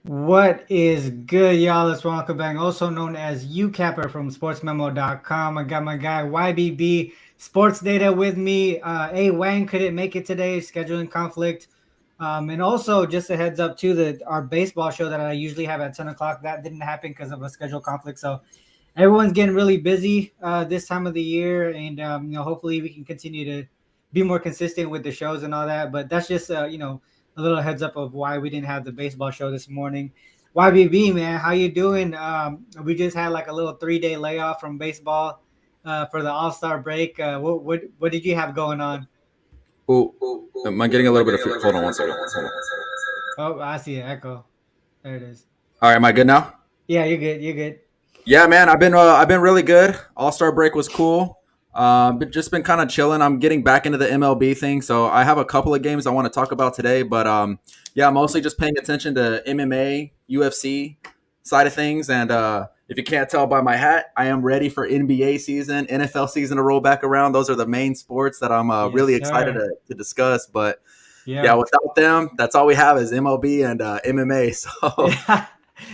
What is good, y'all? It's Ronald, also known as Youcapper from sportsmemo.com. I got my guy YBB Sports Data with me. Wang couldn't make it today, scheduling conflict. And also, just a heads up too, that our baseball show that I usually have at 10 o'clock, that didn't happen because of a schedule conflict. So everyone's getting really busy this time of the year, and hopefully we can continue to be more consistent with the shows and all that. But that's just a little heads up of why we didn't have the baseball show this morning. YBB, man, how you doing? We just had like a little 3-day layoff from baseball for the All-Star break. What did you have going on? Oh, am I getting a little bit of hold on one second. Hold on. Oh, I see an echo. There it is. All right, am I good now? Yeah, you're good. You're good. Yeah, man, I've been really good. All-Star break was cool. But just been kind of chilling. I'm getting back into the MLB thing, so I have a couple of games I want to talk about today. But yeah, mostly just paying attention to MMA, UFC side of things. And if you can't tell by my hat, I am ready for NBA season, NFL season to roll back around. Those are the main sports that I'm Yes, really excited sir. to discuss. But yeah, Yeah. without them, that's all we have is MLB and MMA. So Yeah.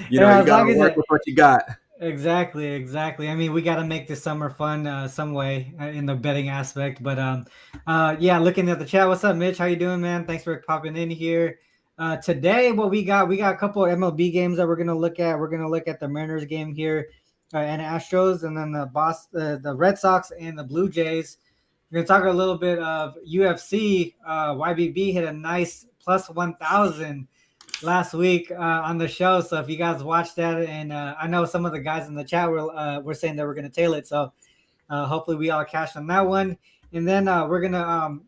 you Yeah, as got long to as work it with what you got. exactly. I mean, we got to make this summer fun some way in the betting aspect. But yeah, looking at the chat, what's up, Mitch? How you doing, man? Thanks for popping in here. Today, what we got a couple of MLB games that we're gonna look at. We're gonna look at the Mariners game here and Astros, and then the Red Sox and the Blue Jays. We're gonna talk a little bit of UFC. YBB hit a nice plus 1,000 last week on the show. So if you guys watched that, and I know some of the guys in the chat were saying that we're going to tail it. So hopefully we all cashed on that one. And then we're going to,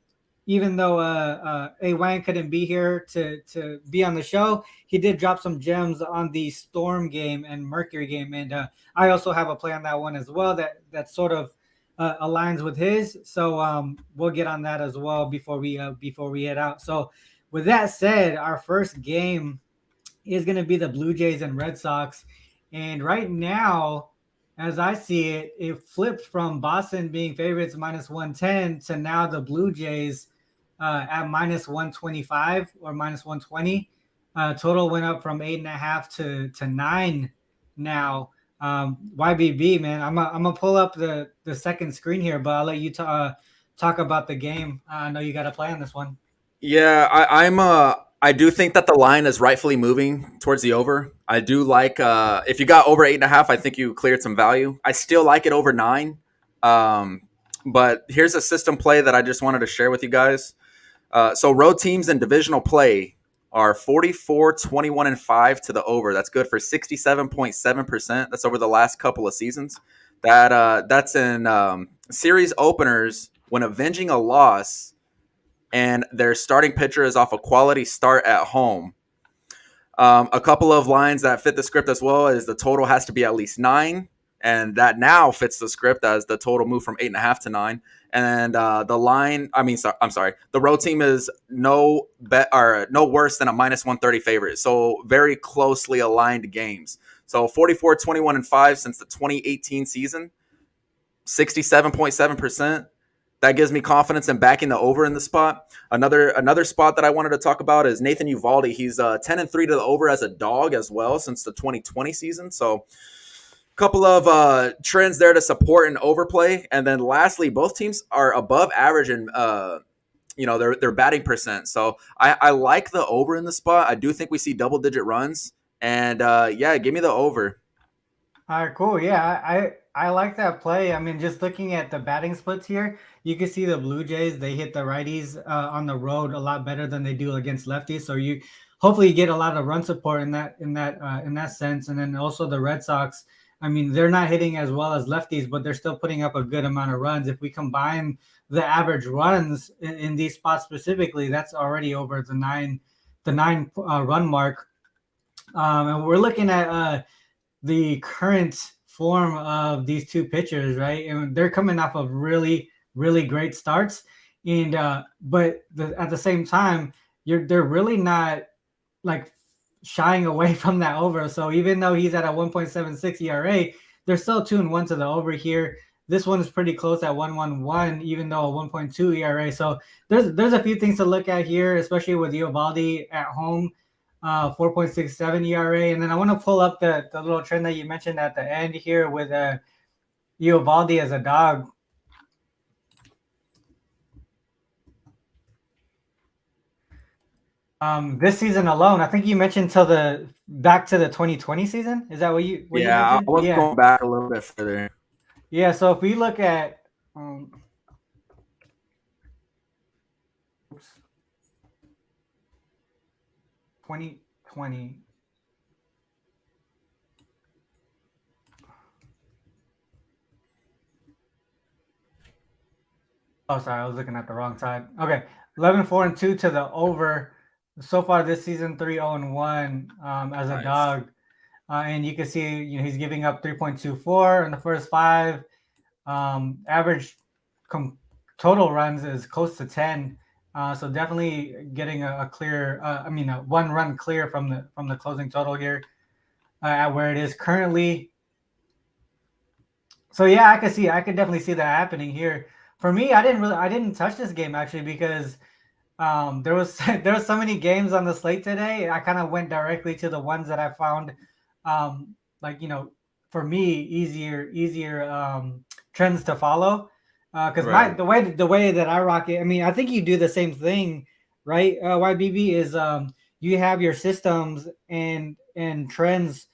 even though A Wang couldn't be here to be on the show, he did drop some gems on the Storm game and Mercury game. And I also have a play on that one as well that sort of aligns with his. So we'll get on that as well before we head out. So with that said, our first game is going to be the Blue Jays and Red Sox. And right now, as I see it, it flipped from Boston being favorites minus 110 to now the Blue Jays at minus 125 or minus 120. Total went up from 8.5 to 9 now. YBB, man, I'm gonna pull up the second screen here, but I'll let you talk about the game. I know you got to play on this one. Yeah, I do think that the line is rightfully moving towards the over. I do like if you got over 8.5, I think you cleared some value. I still like it over 9. Um, but here's a system play that I just wanted to share with you guys. So road teams in divisional play are 44, 21, and 5 to the over. That's good for 67.7%. That's over the last couple of seasons. That's in series openers when avenging a loss and their starting pitcher is off a quality start at home. A couple of lines that fit the script as well is the total has to be at least 9, and that now fits the script as the total moved from 8.5 to 9. And the line, I'm sorry, the road team is no worse than a minus 130 favorite. So very closely aligned games. So 44, 21, and 5 since the 2018 season, 67.7%. That gives me confidence in backing the over in the spot. Another spot that I wanted to talk about is Nathan Eovaldi. He's 10-3 to the over as a dog as well since the 2020 season. So a couple of trends there to support and overplay. And then lastly, both teams are above average in their batting percent. So I like the over in the spot. I do think we see double-digit runs. And yeah, give me the over. All right, cool. Yeah, I like that play. I mean, just looking at the batting splits here, you can see the Blue Jays, they hit the righties on the road a lot better than they do against lefties. So you hopefully you get a lot of run support in that sense. And then also the Red Sox, I mean, they're not hitting as well as lefties, but they're still putting up a good amount of runs. If we combine the average runs in these spots specifically, that's already over the nine run mark. And we're looking at the current form of these two pitchers, right? And they're coming off of really, really great starts. And but at the same time, they're really not like shying away from that over. So even though he's at a 1.76 ERA, they're still 2-1 to the over here. This one is pretty close at 1.11, even though a 1.2 ERA. So there's a few things to look at here, especially with Eovaldi at home. 4.67 ERA. And then I want to pull up the little trend that you mentioned at the end here with Uvalde as a dog. This season alone, I think you mentioned till the back to the 2020 season. Is that what you Yeah, mentioned? I was Yeah, going back a little bit further. yeah. So if we look at, oops, 2020. Oh, sorry, I was looking at the wrong side. Okay, 11-4-2 to the over. So far this season, 3-0-1 as a Nice. dog. And you can see, he's giving up 3.24 in the first 5. Average total runs is close to 10. So definitely getting a clear, a 1 run clear from the closing total here at where it is currently. So yeah, I could definitely see that happening here. For me, I didn't touch this game actually because there was there was so many games on the slate today. I kind of went directly to the ones that I found, like for me easier trends to follow. Because my Right. the way that I rock it, I mean, I think you do the same thing, right? YBB is you have your systems and trends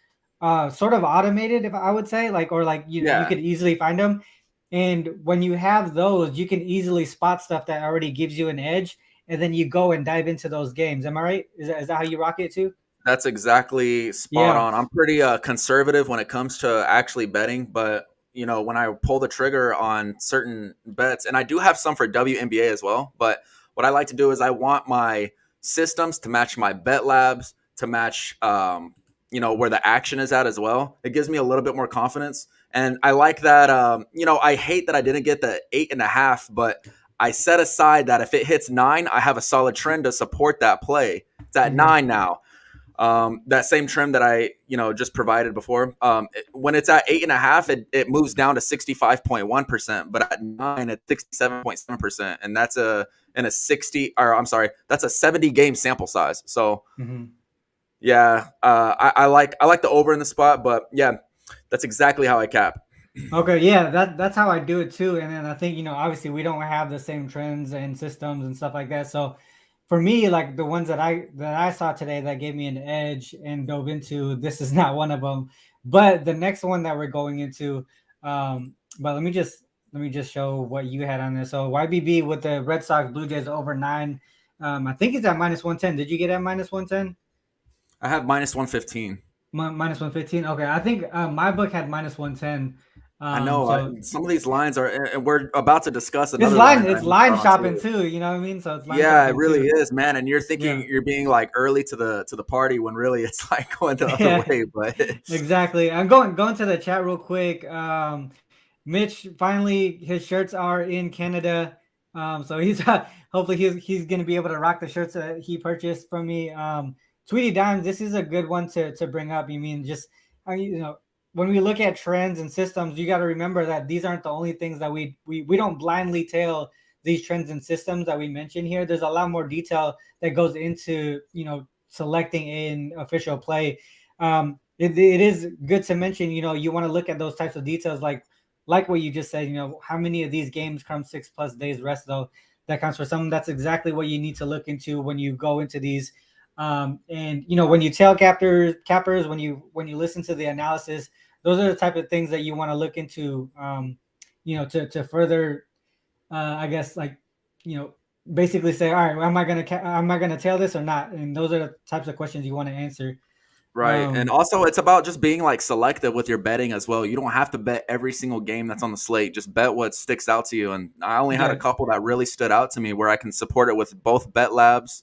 sort of automated, if I would say, like or like you Yeah, could easily find them. And when you have those, you can easily spot stuff that already gives you an edge, and then you go and dive into those games. Am I right? Is that how you rock it too? that's exactly spot Yeah. on. I'm pretty conservative when it comes to actually betting, but when I pull the trigger on certain bets, and I do have some for WNBA as well, but what I like to do is I want my systems to match my bet labs to match where the action is at as well. It gives me a little bit more confidence. And I like that I hate that I didn't get the 8.5, but I set aside that if it hits 9, I have a solid trend to support that play. It's at Mhm. 9 now. That same trim that I just provided before. When it's at 8.5, it moves down to 65.1%, but at 9 it's 67.7%, and that's in a 60 or I'm sorry, that's a 70 game sample size. So Mhm. yeah, I like the over in the spot, but yeah, that's exactly how I cap. Okay, yeah, that's how I do it too. And then I think, obviously we don't have the same trends and systems and stuff like that. So for me, like the ones that I saw today that gave me an edge and dove into, this is not one of them. But the next one that we're going into, but let me just show what you had on there. So YBB with the Red Sox Blue Jays over 9. I think it's at -110. Did you get at -110? I have -115. -115. Okay, I think my book had -110. I know So some of these lines are, and we're about to discuss it's another line line that I it's missed line out on shopping too. too, you know what I mean? So it's line Yeah, it shopping really too. is, man. And you're thinking Yeah. you're being like early to the party when really it's like going the other Yeah. way. But Exactly. I'm going to the chat real quick. Mitch finally his shirts are in Canada. So he's hopefully he's gonna be able to rock the shirts that he purchased from me. Tweety Dimes, this is a good one to bring up. You mean just when we look at trends and systems, you got to remember that these aren't the only things that we don't blindly tail these trends and systems that we mentioned here. There's a lot more detail that goes into selecting an official play. It is good to mention, you want to look at those types of details, like what you just said. How many of these games come 6+ days rest, though? That counts for some. That's exactly what you need to look into when you go into these. And when you tail cappers, when you listen to the analysis, those are the type of things that you want to look into. To further, I guess, like, you know, basically say, all right, am I gonna tail this or not? And those are the types of questions you want to answer. right, and Um, also it's about just being like selective with your betting as well. You don't have to bet every single game that's on the slate. Just bet what sticks out to you. And I only had a yeah, couple that really stood out to me where I can support it with both Bet Labs,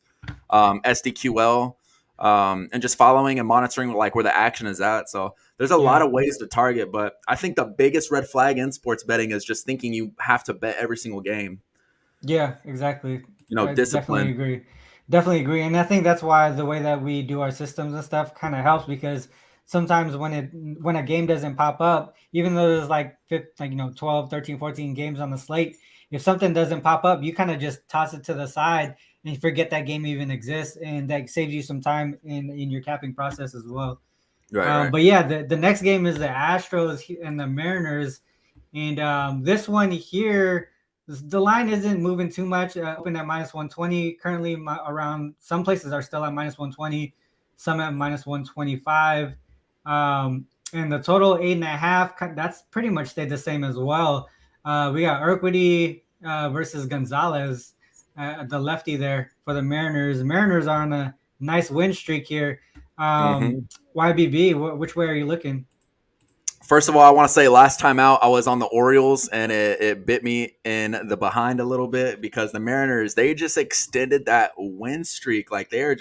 SDQL, and just following and monitoring like where the action is at. So there's a lot yeah, of ways to target, but I think the biggest red flag in sports betting is just thinking you have to bet every single game. yeah, exactly. I definitely Discipline. agree. Definitely agree. And I think that's why the way that we do our systems and stuff kind of helps because sometimes when a game doesn't pop up, even though there's like 12, 13, 14 games on the slate, if something doesn't pop up, you kind of just toss it to the side and you forget that game even exists, and that saves you some time in your capping process as well. Right, right. But yeah, the next game is the Astros and the Mariners, and this one here, the line isn't moving too much. Open at -120 currently. Around some places are still at -120, some at -125, and the total 8.5. That's pretty much stayed the same as well. We got Urquidy versus Gonzalez, the lefty there for the Mariners. Mariners are on a nice win streak here. Mm-hmm. YBB, which way are you looking? First of all, I want to say last time out, I was on the Orioles, and it bit me in the behind a little bit because the Mariners, they just extended that win streak. Like they're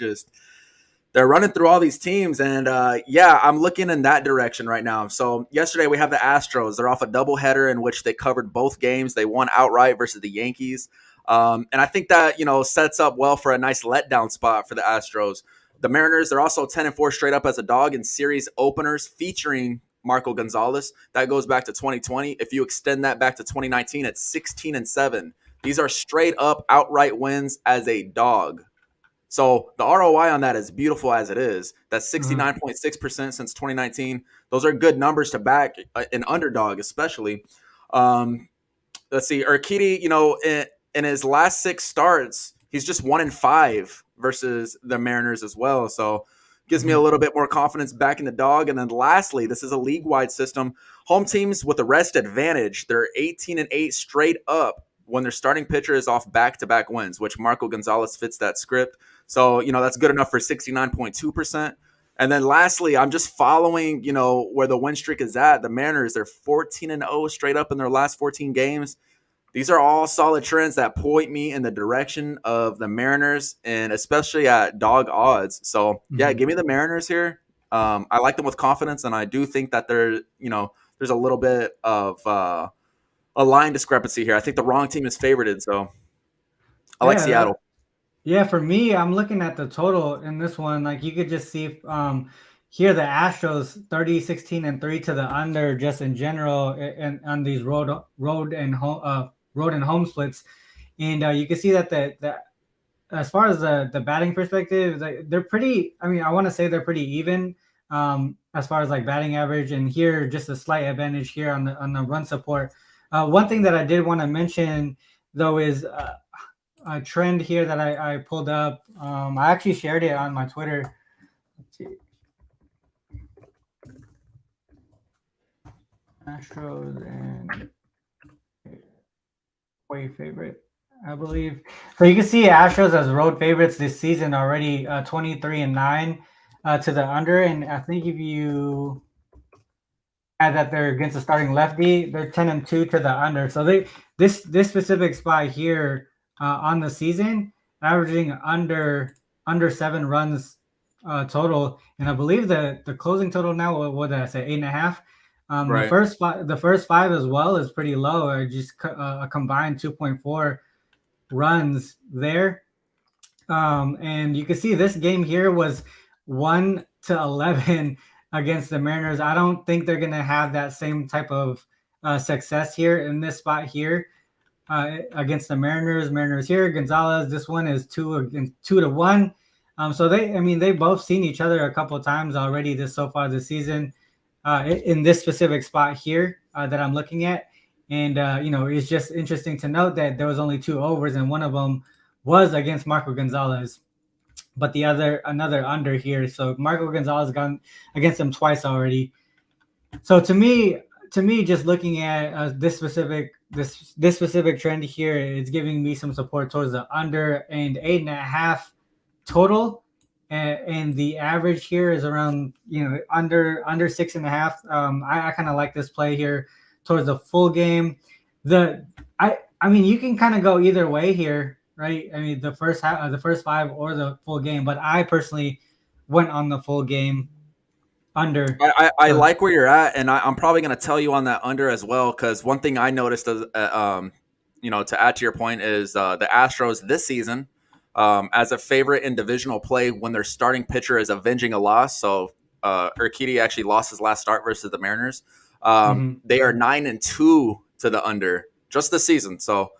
running through all these teams. And yeah, I'm looking in that direction right now. So yesterday we have the Astros. They're off a doubleheader in which they covered both games. They won outright versus the Yankees. And I think that, sets up well for a nice letdown spot for the Astros. The Mariners, they're also 10-4 straight up as a dog in series openers featuring Marco Gonzalez. That goes back to 2020. If you extend that back to 2019, it's 16-7. These are straight up outright wins as a dog. So the ROI on that is beautiful as it is. That's 69.6% since 2019. Those are good numbers to back an underdog, especially. Let's see. Urquidy, in his last 6 starts, he's just 1-5 versus the Mariners as well. So gives me a little bit more confidence back in the dog. And then lastly, this is a league-wide system. Home teams with a rest advantage, they're 18-8 straight up when their starting pitcher is off back-to-back wins, which Marco Gonzalez fits that script. So, that's good enough for 69.2%. And then lastly, I'm just following, where the win streak is at. The Mariners, they're 14-0 straight up in their last 14 games. These are all solid trends that point me in the direction of the Mariners, and especially at dog odds. So, yeah, give me the Mariners here. I like them with confidence, and I do think that there's a little bit of a line discrepancy here. I think the wrong team is favorited, so I like Seattle. Yeah, for me, I'm looking at the total in this one. Like you could just see here the Astros 30, 16, and 3 to the under just in general, and on these road and home splits. And you can see that the as far as the batting perspective, they're pretty. I mean, I want to say they're pretty even as far as like batting average. And here, just a slight advantage here on the run support. One thing that I did want to mention though is a trend here that I pulled up. I actually shared it on my Twitter. Let's see. Astros and way favorite, I believe. So you can see Astros as road favorites this season already, 23-9 to the under. And I think if you add that they're against a starting lefty, they're 10-2 to the under. So this specific spot here on the season, averaging under 7 runs total, and I believe the closing total now, what did I say, 8.5? Right. The first 5 as well is pretty low, just a combined 2.4 runs there. And you can see this game here was 1-11 against the Mariners. I don't think they're going to have that same type of success here in this spot here against the Mariners. Mariners here, Gonzalez. This one is 2-1. So they've both seen each other a couple of times already so far this season in this specific spot here that I'm looking at. And, it's just interesting to note that there was only 2 overs, and one of them was against Marco Gonzalez, but another under here. So Marco Gonzalez gone against him twice already. So to me, just looking at this specific trend here, it's giving me some support towards the under, and 8.5 total. And the average here is around, under 6.5. I kind of like this play here towards the full game. I mean, you can kind of go either way here, right? I mean, the first 5 or the full game, but I personally went on the full game under. I like where you're at, and I'm probably going to tell you on that under as well, because one thing I noticed, to add to your point, is the Astros this season, as a favorite in divisional play when their starting pitcher is avenging a loss. So Urquidy actually lost his last start versus the Mariners. Mhm. They are 9-2 to the under just this season. So,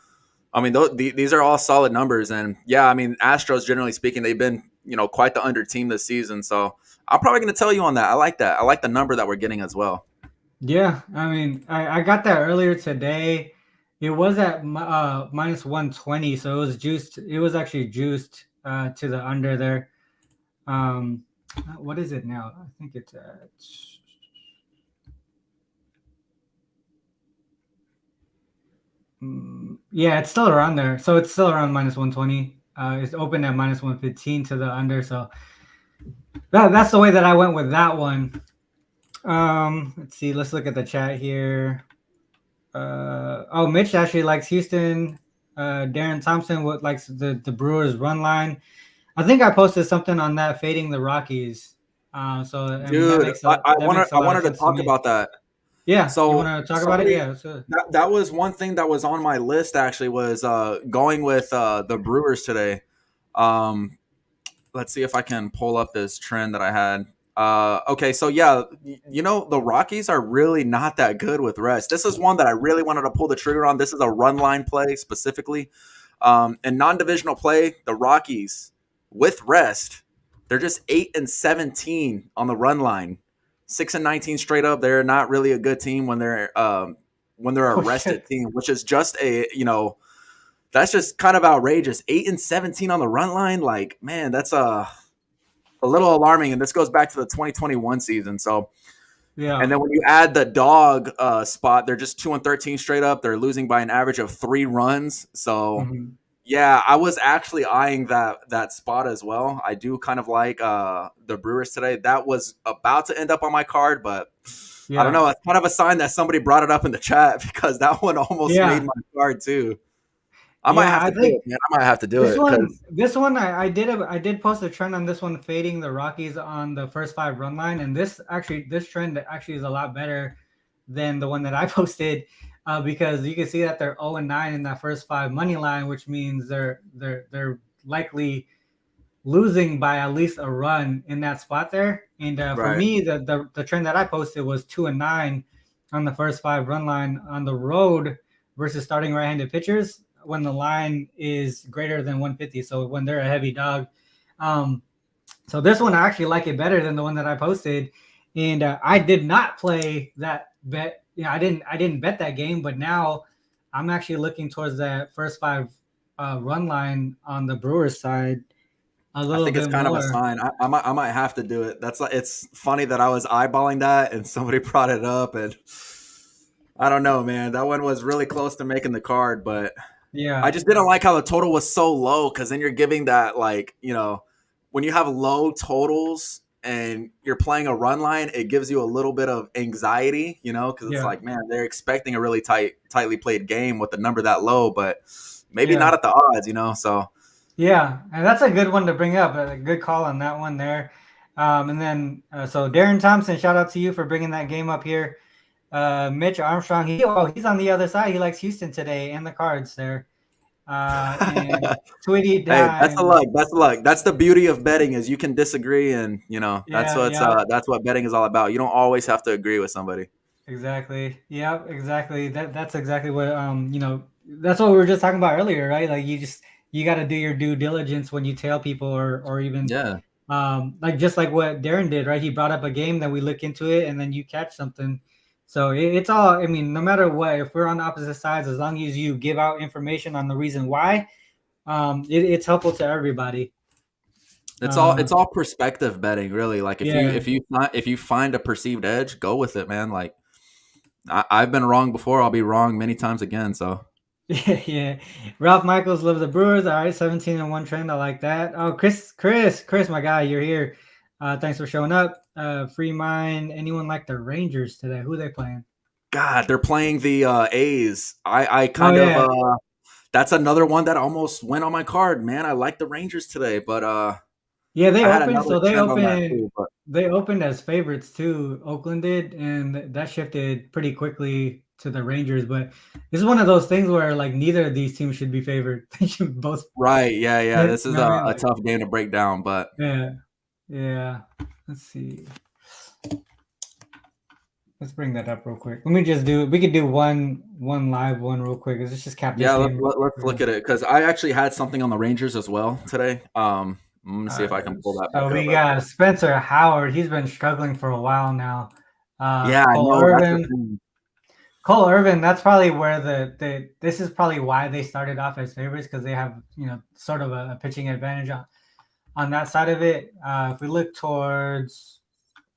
I mean, these are all solid numbers. And yeah, I mean, Astros, generally speaking, they've been, quite the under team this season. So I'm probably going to tell you on that. I like that. I like the number that we're getting as well. Yeah, I mean, I got that earlier today. It was at minus 120, so it was juiced. It was actually juiced to the under there. What is it now? I think it's at. Yeah, it's still around there. So it's still around minus 120. It's open at minus 115 to the under. So that's the way that I went with that one. Let's see. Let's look at the chat here. Mitch actually likes Houston. Darren Thompson likes the Brewers run line. I think I posted something on that fading the Rockies. So I mean that Dude, makes a I lot of wanted to sense to talk me. about that. Yeah, you So want to talk about it? somebody Yeah. So, that was one thing that was on my list actually was going with the Brewers today. Um, let's see if I can pull up this trend that I had. Okay, so yeah, the Rockies are really not that good with rest. This is one that I really wanted to pull the trigger on. This is a run line play specifically. In non-divisional play, the Rockies with rest, they're just 8-17 on the run line. 6-19 straight up. They're not really a good team when they're a rested team, which is just that's just kind of outrageous. 8-17 on the run line, like, man, that's a little alarming. And this goes back to the 2021 season. So, yeah. and then when you add the dog spot, they're just 2-13 straight up. They're losing by an average of 3 runs. So, yeah, I was actually eyeing that spot as well. I do kind of like the Brewers today. That was about to end up on my card, but I don't know. It's kind of a sign that somebody brought it up in the chat because that one almost made my card too. I might have to do it, man. I might have to do it. This one, I did post a trend on this one, fading the Rockies on the first 5 run line, and this trend actually is a lot better than the one that I posted, because you can see that they're 0-9 in that first 5 money line, which means they're likely losing by at least a run in that spot there. And for me, the trend that I posted was 2-9 on the first 5 run line on the road versus starting right-handed pitchers when the line is greater than 150. So when they're a heavy dog. So this one, I actually like it better than the one that I posted. And I did not play that bet. I didn't bet that game, but now I'm actually looking towards that first 5 run line on the Brewers side. I think it's kind of a sign. I might have to do it. It's funny that I was eyeballing that and somebody brought it up, and I don't know, man. That one was really close to making the card, but yeah, I just didn't like how the total was so low, because then you're giving that, when you have low totals and you're playing a run line, it gives you a little bit of anxiety, because it's like, man, they're expecting a really tightly played game with the number that low, but maybe not at the odds, so. Yeah, and that's a good one to bring up. A good call on that one there. And then, so Darren Thompson, shout out to you for bringing that game up here. Mitch Armstrong, he's on the other side. He likes Houston today and the Cards there. And Tweety Dime. Hey, that's the luck. That's the luck. That's the beauty of betting, is you can disagree, and that's what betting is all about. You don't always have to agree with somebody. Exactly. Yeah, exactly. That's exactly what that's what we were just talking about earlier, right? Like you got to do your due diligence when you tell people, or even just like what Darren did, right? He brought up a game, then we look into it, and then you catch something. So it's all, I mean, no matter what, if we're on opposite sides, as long as you give out information on the reason why, it's helpful to everybody. It's all perspective betting, really. Like if you find a perceived edge, go with it, man. Like I've been wrong before. I'll be wrong many times again. So. Yeah. Ralph Michaels loves the Brewers. All right, 17-1 trend. I like that. Oh, Chris, my guy, you're here. Thanks for showing up. Free mind. Anyone like the Rangers today? Who are they playing? God, they're playing the A's. I kind of that's another one that almost went on my card, man. I like the Rangers today, but yeah, they opened. So they opened as favorites too. Oakland did, and that shifted pretty quickly to the Rangers. But this is one of those things where like neither of these teams should be favored. They should both. Right. Yeah. This is a tough game to break down, but yeah. Let's see. Let's bring that up real quick. Let me just do. We could do one live one real quick. Let's just cap this Yeah, game. let's look at it because I actually had something on the Rangers as well today. I'm gonna see if I can pull that back So up. we got Spencer Howard. He's been struggling for a while now. Yeah, I Cole know that's the Irvin. thing. Cole Irvin. That's probably where this is probably why they started off as favorites, because they have sort of a pitching advantage on that side of it. If we look towards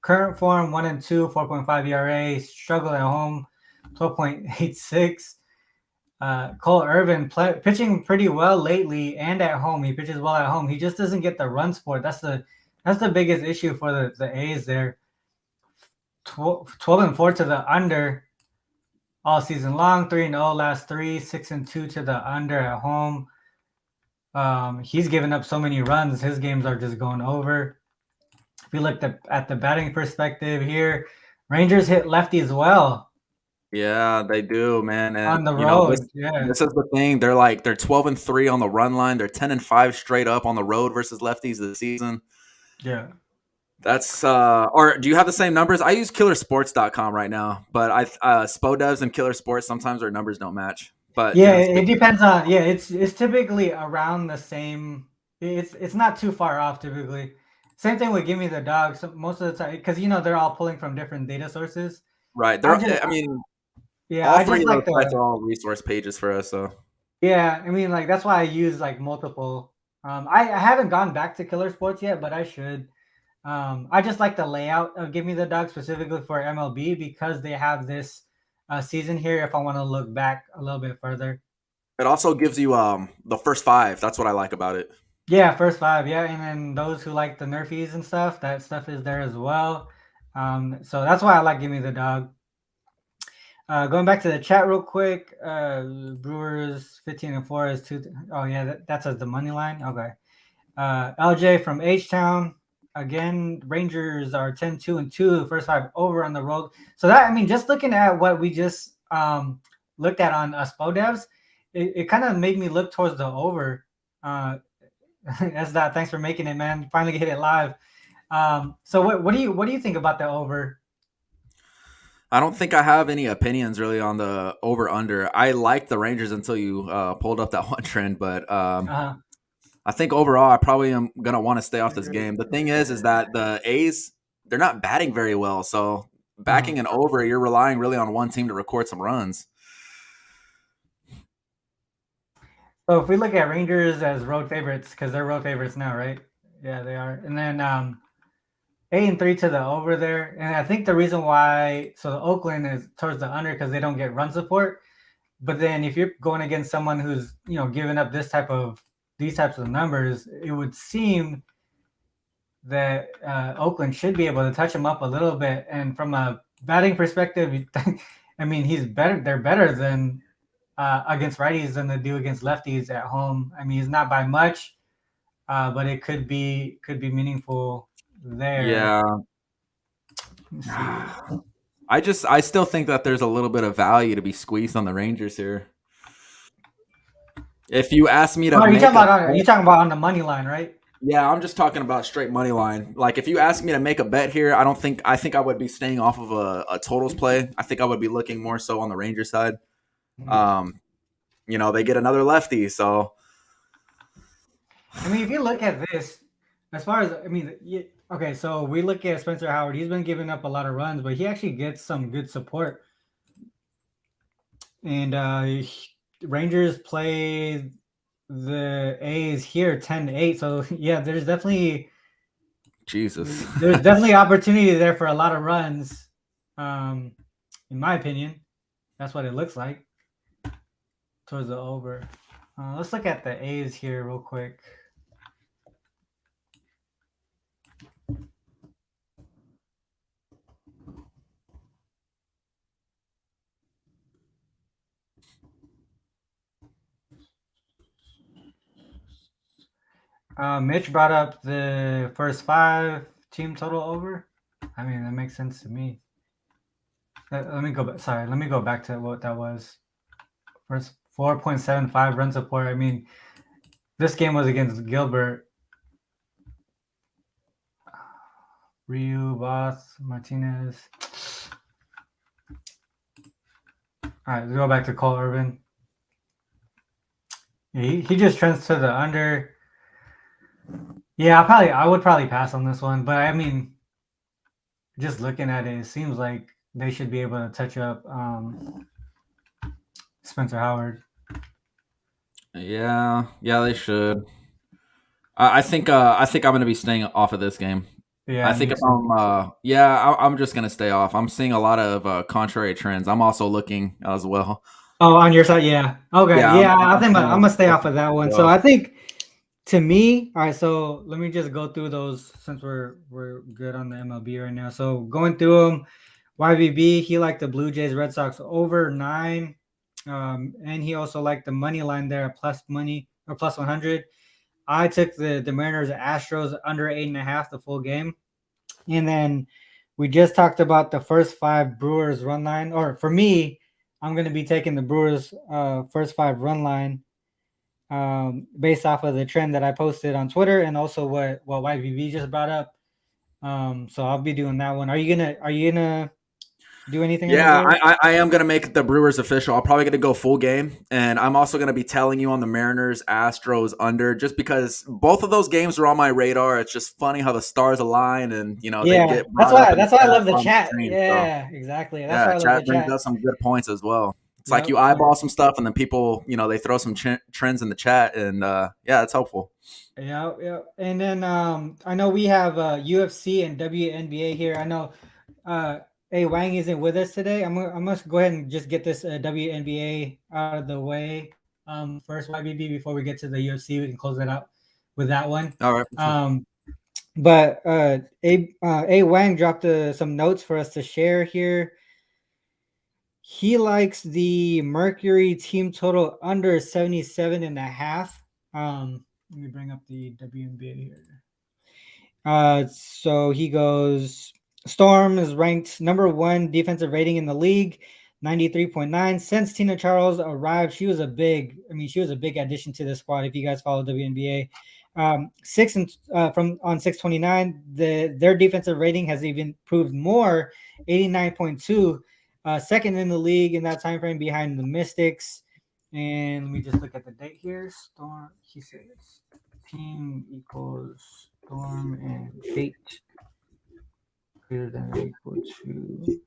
current form, 1-2, 4.5 ERA, struggle at home, 12.86. Cole Irvin pitching pretty well lately and at home. He pitches well at home. He just doesn't get the run support. That's the biggest issue for the A's there. 12-4 to the under all season long. 3-0 last three. 6-2 to the under at home. He's given up so many runs. His games are just going over. If you look at the batting perspective here, Rangers hit lefties well. Yeah, they do, man. And On the road, yeah. This is the thing. They're 12-3 on the run line. They're 10-5 straight up on the road versus lefties this season. Yeah. That's or do you have the same numbers? I use killersports.com right now, but Spodevs and Killer Sports, sometimes their numbers don't match. But yeah, it depends on it's typically around the same. It's not too far off typically. Same thing with Give Me the Dog. So most of the time, because they're all pulling from different data sources. Right. I mean, yeah, all I three just of like those sites are all resource pages for us. So yeah, I mean, like that's why I use like multiple. I haven't gone back to Killer Sports yet, but I should. I just like the layout of Give Me the Dog specifically for MLB because they have this season here. If I want to look back a little bit further, it also gives you the first 5. That's what I like about it. yeah, first 5, yeah, and then those who like the nerfies and stuff, that stuff is there as well. So that's why I like Give Me the Dog. Going back to the chat real quick, Brewers 15-4 is 2. Oh yeah, that's as the money line. Okay. LJ from H-Town. Again, Rangers are 10-2-2, first 5 over on the road. So that, I mean, just looking at what we just looked at on Spodevs, it kind of made me look towards the over. That's that. Thanks for making it, man. Finally hit it live. So what do you think about the over? I don't think I have any opinions really on the over under. I liked the Rangers until you pulled up that one trend, but I think overall I probably am gonna want to stay off this game. The thing is that the A's, they're not batting very well, so backing an over, you're relying really on one team to record some runs. So if we look at Rangers as road favorites, because they're road favorites now, right? Yeah, they are. And then 8-3 to the over there. And I think the reason why, so Oakland is towards the under because they don't get run support. But then if you're going against someone who's, giving up these types of numbers, it would seem that Oakland should be able to touch him up a little bit. And from a batting perspective, I mean, he's better. They're better than against righties than they do against lefties at home. I mean, he's not by much, but it could be meaningful there. Yeah. I still think that there's a little bit of value to be squeezed on the Rangers here. If you ask me to, you're talking about on the money line, right? Yeah, I'm just talking about straight money line. Like if you ask me to make a bet here, I think I would be staying off of a totals play. I think I would be looking more so on the Ranger side. They get another lefty, so I mean, if you look at this, as far as okay, so we look at Spencer Howard. He's been giving up a lot of runs, but he actually gets some good support. And Rangers play the A's here 10-8. So yeah, there's definitely opportunity there for a lot of runs. In my opinion, that's what it looks like towards the over. Let's look at the A's here real quick. Mitch brought up the first 5 team total over. I mean, that makes sense to me. Let me go back. Sorry, let me go back to what that was. First 4.75 run support. I mean, this game was against Gilbert. Ryu, Boss, Martinez. All right, let's go back to Cole Irvin. Yeah, he just trends to the under. Yeah, I would probably pass on this one, but I mean, just looking at it, it seems like they should be able to touch up Spencer Howard. Yeah, they should. I think I'm going to be staying off of this game. Yeah, I think if I'm just going to stay off. I'm seeing a lot of contrary trends. I'm also looking as well. Oh, on your side, yeah. Okay, Yeah, yeah. I I'm think seeing I'm gonna stay off of that one. So well. I think, to me, all right. So let me just go through those since we're good on the MLB right now. So going through them, YBB, he liked the Blue Jays Red Sox over 9, and he also liked the money line there at plus money or plus 100. I took the Mariners Astros under 8.5 the full game, and then we just talked about the first 5 Brewers run line. Or for me, I'm going to be taking the Brewers first 5 run line based off of the trend that I posted on Twitter and also what YBB just brought up. So I'll be doing that one. Are you gonna do anything in Yeah, reserve? I am going to make the Brewers official. I'm probably going to go full game. And I'm also going to be telling you on the Mariners Astros under, just because both of those games are on my radar. It's just funny how the stars align and, they Yeah, get brought up in the that's why I chat love the on the chat. stream. So, Yeah, exactly. That's yeah, why I love the chat brings chat. up some good points as well. It's like you Yep. eyeball some stuff and then people, they throw some trends in the chat. And, yeah, it's helpful. Yeah. And then I know we have UFC and WNBA here. I know Wang isn't with us today. I'm gonna go ahead and just get this WNBA out of the way first, YBB, before we get to the UFC. We can close it out with that one. All right. But A Wang dropped some notes for us to share here. He likes the Mercury team total under 77.5. Let me bring up the WNBA here. So he goes, Storm is ranked number 1 defensive rating in the league, 93.9. Since Tina Charles arrived, she was a big addition to the squad. If you guys follow WNBA, 6 and from on 629, their defensive rating has even proved more, 89.2. Second in the league in that time frame behind the Mystics. And let me just look at the date here. Storm, he says team equals Storm and date greater than or equal to.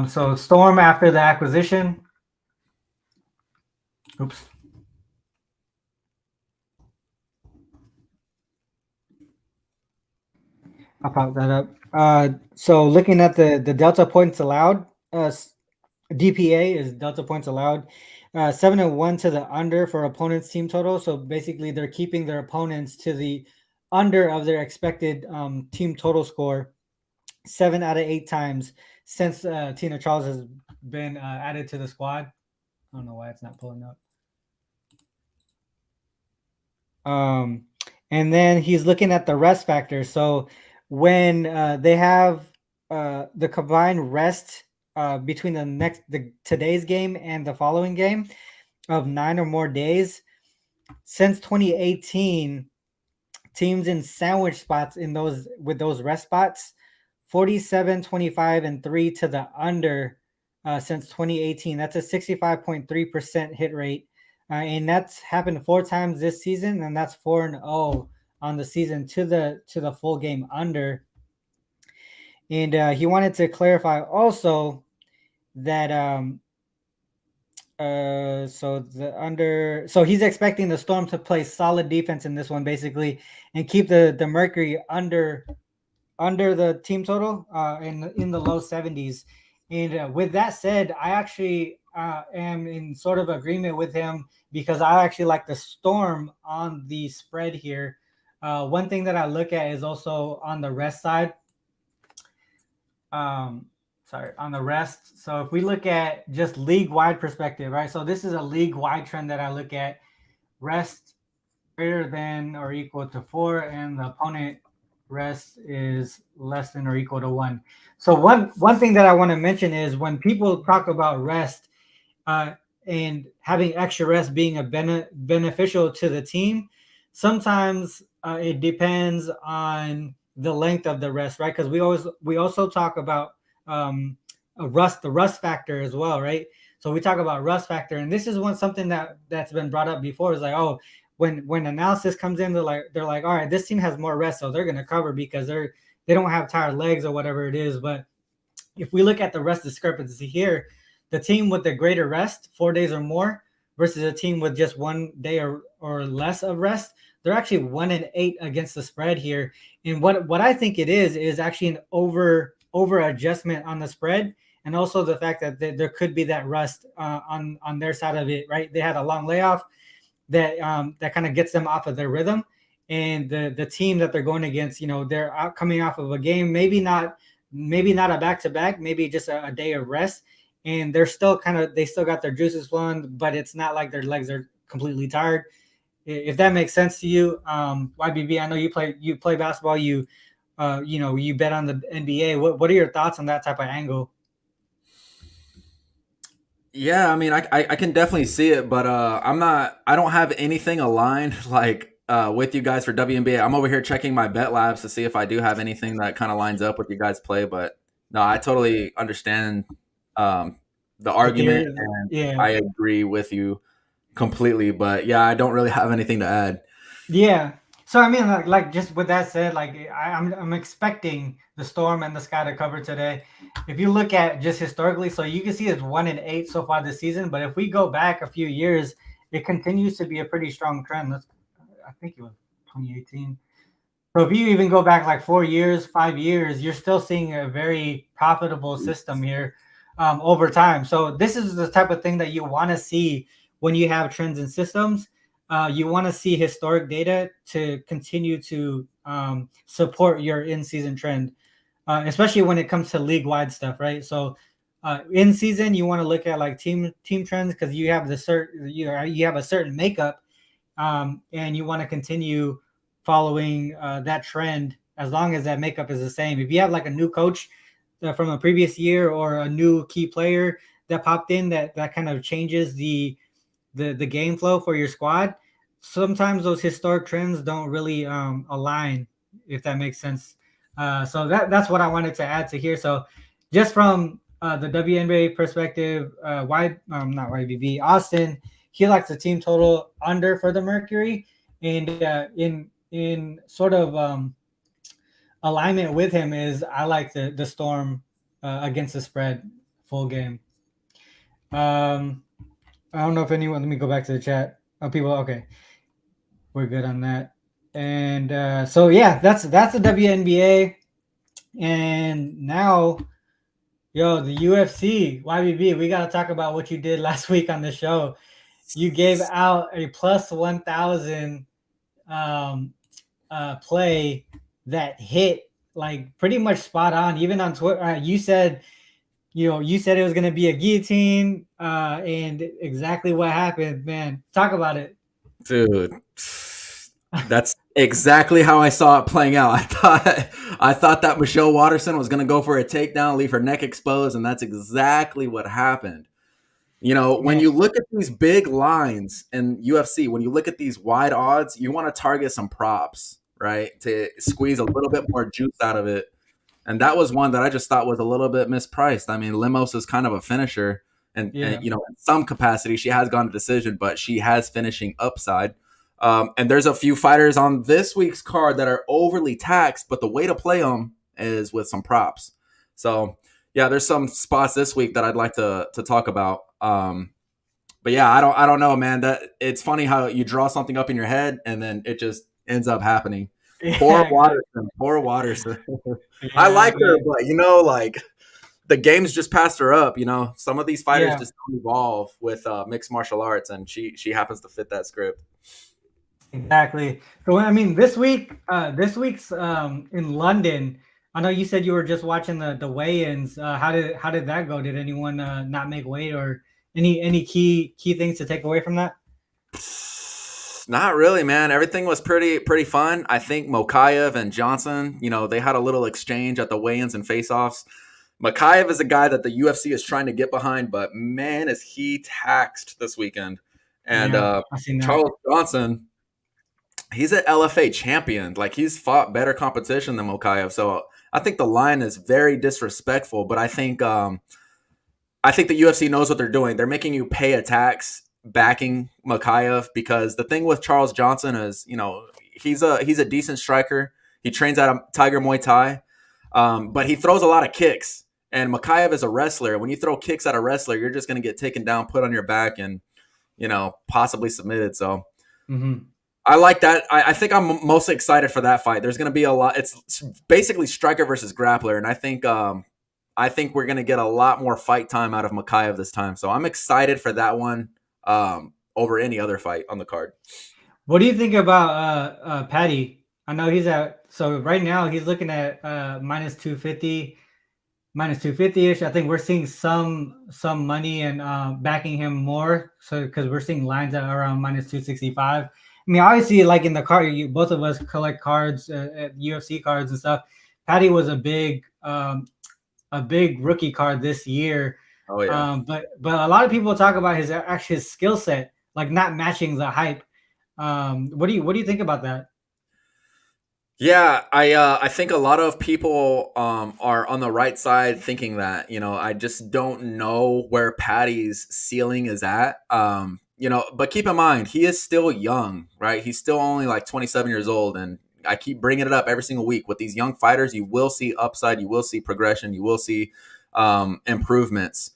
So Storm after the acquisition. Oops. I'll pop that up. So looking at the delta points allowed, DPA is delta points allowed. 7-1 to the under for opponents' team total. So basically, they're keeping their opponents to the under of their expected team total score 7 out of 8 times since Tina Charles has been added to the squad. I don't know why it's not pulling up. And then he's looking at the rest factor. So when they have the combined rest between today's game and the following game of 9 or more days, since 2018, teams in sandwich spots with those rest spots, 47, 25, and 3 to the under since 2018. That's a 65.3% hit rate. And that's happened 4 times this season, and that's 4-0 on the season to the full game under. And he wanted to clarify also that so he's expecting the Storm to play solid defense in this one, basically, and keep the Mercury under the team total in the low 70s. And with that said, I actually am in sort of agreement with him because I actually like the Storm on the spread here. One thing that I look at is also on the rest side. On the rest. So if we look at just league-wide perspective, right? So this is a league-wide trend that I look at. Rest greater than or equal to 4, and the opponent rest is less than or equal to 1. So one thing that I want to mention is when people talk about rest and having extra rest being beneficial to the team, sometimes it depends on the length of the rest, right? Because we also talk about the rust factor as well, right? So we talk about rust factor, and this is something that's been brought up before. Is like, oh, when analysis comes in, they're like, all right, this team has more rest, so they're going to cover because they don't have tired legs or whatever it is. But if we look at the rest discrepancy here, the team with the greater rest, 4 days or more, versus a team with just 1 day or less of rest, they're actually 1-8 against the spread here. And what I think it is actually an over adjustment on the spread, and also the fact that there could be that rust on their side of it, right? They had a long layoff that kind of gets them off of their rhythm, and the team that they're going against, they're coming off of a game, maybe not a back-to-back, maybe just a day of rest, and they still got their juices flowing, but it's not like their legs are completely tired. If that makes sense to you, YBB, I know you play basketball, you bet on the NBA. What are your thoughts on that type of angle? Yeah, I mean, I can definitely see it, but I don't have anything aligned like with you guys for WNBA. I'm over here checking my bet labs to see if I do have anything that kind of lines up with you guys play, but no, I totally understand the argument, and Yeah. I agree with you completely, but yeah, I don't really have anything to add. Yeah. So I mean, like just with that said, like I'm expecting the Storm and the Sky to cover today. If you look at just historically, so you can see it's 1-8 so far this season. But if we go back a few years, it continues to be a pretty strong trend. I think it was 2018. So if you even go back like 4 years, 5 years, you're still seeing a very profitable system here over time. So this is the type of thing that you want to see when you have trends and systems. You want to see historic data to continue to support your in-season trend, especially when it comes to league-wide stuff, right? So in season, you want to look at like team trends because you have you have a certain makeup, and you want to continue following that trend as long as that makeup is the same. If you have like a new coach from a previous year or a new key player that popped in that kind of changes the game flow for your squad, sometimes those historic trends don't really align, if that makes sense. So that's what I wanted to add to here. So just from the WNBA perspective, not YBB, Austin, he likes the team total under for the Mercury, and in sort of alignment with him is I like the Storm against the spread full game. I don't know if anyone. Let me go back to the chat. Oh, people. Okay, we're good on that. And so yeah, that's the WNBA. And now, the UFC, YBB. We gotta talk about what you did last week on the show. You gave out a plus 1,000 play that hit like pretty much spot on. Even on Twitter, you said it was going to be a guillotine, and exactly what happened, man. Talk about it. Dude, that's exactly how I saw it playing out. I thought that Michelle Watterson was going to go for a takedown, leave her neck exposed, and that's exactly what happened. When you look at these big lines in UFC, when you look at these wide odds, you want to target some props, right, to squeeze a little bit more juice out of it. And that was one that I just thought was a little bit mispriced. I mean, Lemos is kind of a finisher, and in some capacity, she has gone to decision, but she has finishing upside. And there's a few fighters on this week's card that are overly taxed, but the way to play them is with some props. So, yeah, there's some spots this week that I'd like to talk about. But yeah, I don't know, man. That it's funny how you draw something up in your head and then it just ends up happening. Poor Watterson. Yeah, I like her, but like the game's just passed her up. Some of these fighters just don't evolve with mixed martial arts, and she happens to fit that script. Exactly. So I mean, this week's in London. I know you said you were just watching the weigh-ins. How did that go? Did anyone not make weight, or any key things to take away from that? Not really, man. Everything was pretty fun. I think Mokaev and Johnson, they had a little exchange at the weigh-ins and face-offs. Mokaev is a guy that the UFC is trying to get behind, but man, is he taxed this weekend. And Charles Johnson, he's an LFA champion. Like, he's fought better competition than Mokaev. So I think the line is very disrespectful. But I think the UFC knows what they're doing. They're making you pay a tax backing Mokaev, because the thing with Charles Johnson is, he's a decent striker. He trains out of Tiger Muay Thai, but he throws a lot of kicks. And Mokaev is a wrestler. When you throw kicks at a wrestler, you're just going to get taken down, put on your back, and possibly submitted. So I like that. I think I'm most excited for that fight. There's going to be a lot. It's basically striker versus grappler, and I think we're going to get a lot more fight time out of Mokaev this time. So I'm excited for that one over any other fight on the card. What do you think about Paddy? I know so right now he's looking at minus 250, minus 250-ish. I think we're seeing some money and backing him more. So because we're seeing lines at around minus 265. I mean, obviously, like in the card, both of us collect cards, UFC cards and stuff. Paddy was a big rookie card this year. Oh yeah. But a lot of people talk about his skill set, like not matching the hype. What do you think about that? Yeah, I think a lot of people are on the right side thinking that, I just don't know where Paddy's ceiling is at. But keep in mind, he is still young, right? He's still only like 27 years old, and I keep bringing it up every single week. With these young fighters, you will see upside, you will see progression, you will see improvements.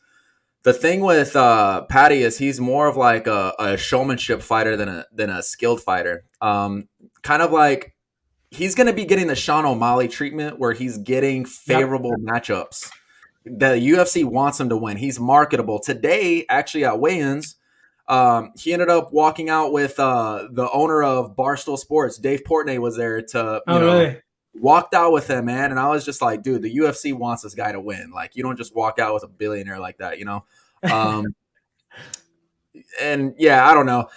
The thing with Paddy is he's more of like a showmanship fighter than a skilled fighter. Kind of like he's going to be getting the Sean O'Malley treatment, where he's getting favorable matchups. The UFC wants him to win. He's marketable. Today, actually at weigh-ins, he ended up walking out with the owner of Barstool Sports. Dave Portnoy was there to, really? Walked out with him, man. And I was just like, dude, the UFC wants this guy to win. Like, you don't just walk out with a billionaire like that, And yeah, I don't know.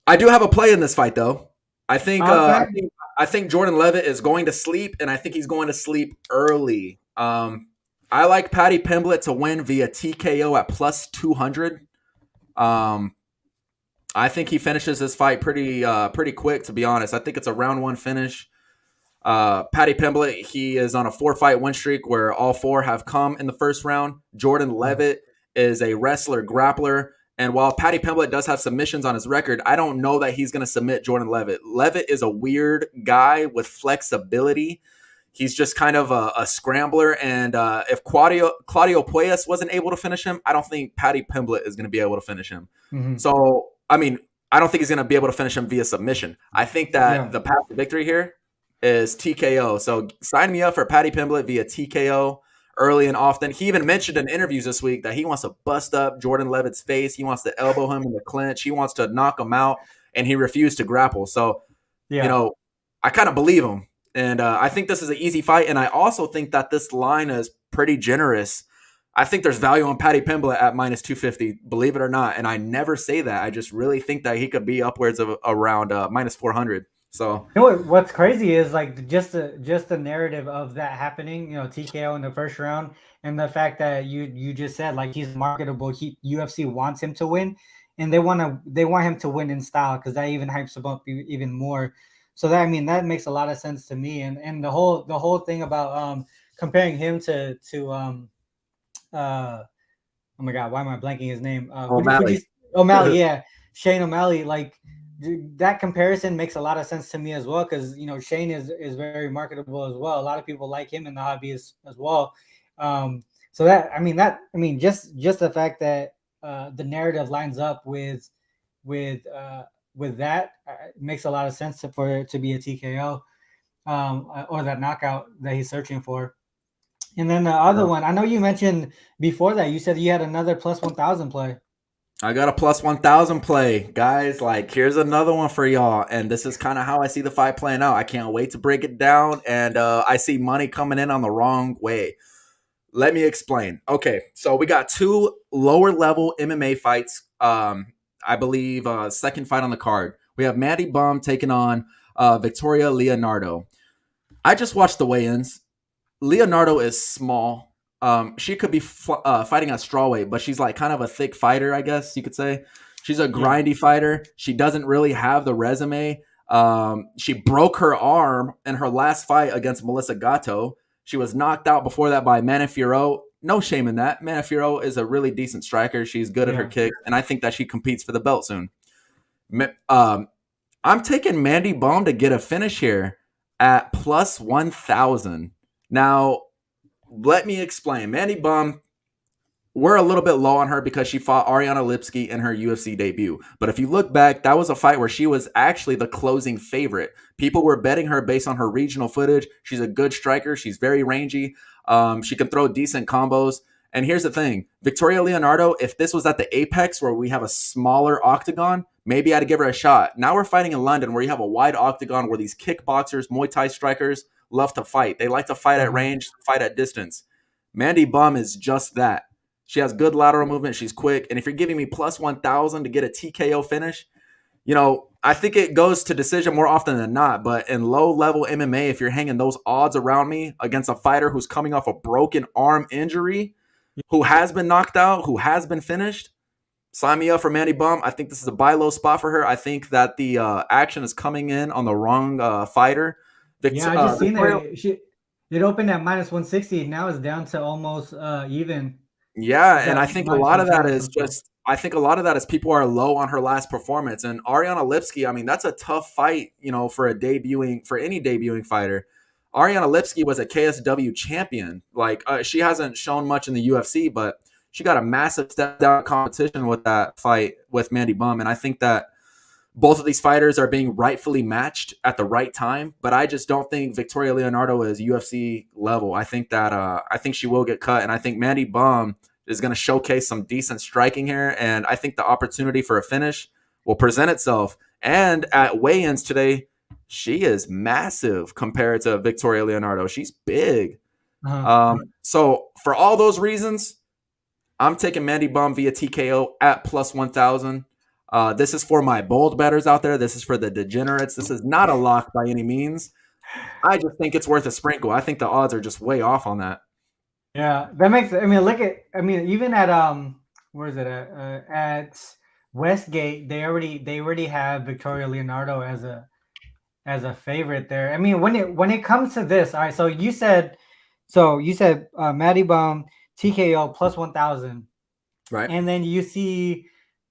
I do have a play in this fight, though. I think Jordan Leavitt is going to sleep, and I think he's going to sleep early. I like Paddy Pimblett to win via TKO at plus 200. I think he finishes this fight pretty quick, to be honest. I think it's a round one finish. Paddy Pimblett, he is on a 4-fight win streak where all 4 have come in the first round. Jordan Leavitt is a wrestler, grappler. And while Paddy Pimblett does have submissions on his record, I don't know that he's going to submit Jordan Leavitt. Leavitt is a weird guy with flexibility. He's just kind of a scrambler. And if Claudio Puelles wasn't able to finish him, I don't think Paddy Pimblett is going to be able to finish him. So, I mean, I don't think he's going to be able to finish him via submission. I think that the path to victory here is TKO. So sign me up for Paddy Pimblett via TKO early and often. He even mentioned in interviews this week that he wants to bust up Jordan Leavitt's face. He wants to elbow him in the clinch. He wants to knock him out, and he refused to grapple. So, I kind of believe him. And I think this is an easy fight. And I also think that this line is pretty generous. I think there's value on Paddy Pimblett at minus 250, believe it or not. And I never say that. I just really think that he could be upwards of around minus 400. So what's crazy is like just the narrative of that happening, TKO in the first round, and the fact that you just said like he's marketable. UFC wants him to win, and they want him to win in style, because that even hypes him up even more. So that makes a lot of sense to me. And the whole thing about comparing him to oh my God, why am I blanking his name? O'Malley. O'Malley, yeah, Shane O'Malley, like. That comparison makes a lot of sense to me as well, because Shane is very marketable as well. A lot of people like him in the hobby as well. So just the fact that the narrative lines up with that makes a lot of sense for it to be a TKO or that knockout that he's searching for. And then the other one, I know you mentioned before that you said you had another plus 1,000 play. I got a plus 1,000 play, guys. Like, here's another one for y'all. And this is kind of how I see the fight playing out. I can't wait to break it down. And I see money coming in on the wrong way. Let me explain. Okay, so we got 2 lower level MMA fights. I believe second fight on the card. We have Mandy Bum taking on Victoria Leonardo. I just watched the weigh-ins. Leonardo is small. She could be fighting at strawweight, but she's like kind of a thick fighter, I guess you could say. She's a grindy fighter. She doesn't really have the resume She broke her arm in her last fight against Melissa Gatto. She was knocked out before that by Manafiro. No shame in that. Manafiro is a really decent striker. She's good at her kicks, and I think that she competes for the belt soon. I'm taking Mandy Baum to get a finish here at plus 1,000. Now, let me explain. Mandy Baum, we're a little bit low on her because she fought Ariana Lipski in her UFC debut. But if you look back, that was a fight where she was actually the closing favorite. People were betting her based on her regional footage. She's a good striker. She's very rangy. She can throw decent combos. And here's the thing. Victoria Leonardo, if this was at the Apex where we have a smaller octagon, maybe I'd give her a shot. Now we're fighting in London where you have a wide octagon where these kickboxers, Muay Thai strikers love to fight. They like to fight at range, fight at distance. Mandy Baum is just that. She has good lateral movement. She's quick. And if you're giving me plus 1,000 to get a TKO finish, I think it goes to decision more often than not. But in low-level MMA, if you're hanging those odds around me against a fighter who's coming off a broken arm injury, who has been knocked out, who has been finished, sign me up for Mandy Baum. I think this is a buy low spot for her. I think that the action is coming in on the wrong fighter. I just seen it. It opened at minus 160. Now it's down to almost even. Yeah, and I think a lot of that is people are low on her last performance. And Ariana Lipski, I mean, that's a tough fight, for any debuting fighter. Ariana Lipski was a KSW champion. She hasn't shown much in the UFC, but she got a massive step down competition with that fight with Mandy Baum. And I think that both of these fighters are being rightfully matched at the right time, but I just don't think Victoria Leonardo is UFC level. I think she will get cut, and I think Mandy Baum is going to showcase some decent striking here, and I think the opportunity for a finish will present itself. And at weigh-ins today, she is massive compared to Victoria Leonardo. She's big. So for all those reasons, I'm taking Mandy Baum via TKO at plus 1,000. This is for my bold bettors out there. This is for the degenerates. This is not a lock by any means. I just think it's worth a sprinkle. I think the odds are just way off on that. Yeah, that makes. Even at where is it at Westgate, they already have Victoria Leonardo as a favorite there. I mean, when it comes to this, all right. So you said Mandy Baum TKO plus 1,000, right? And then you see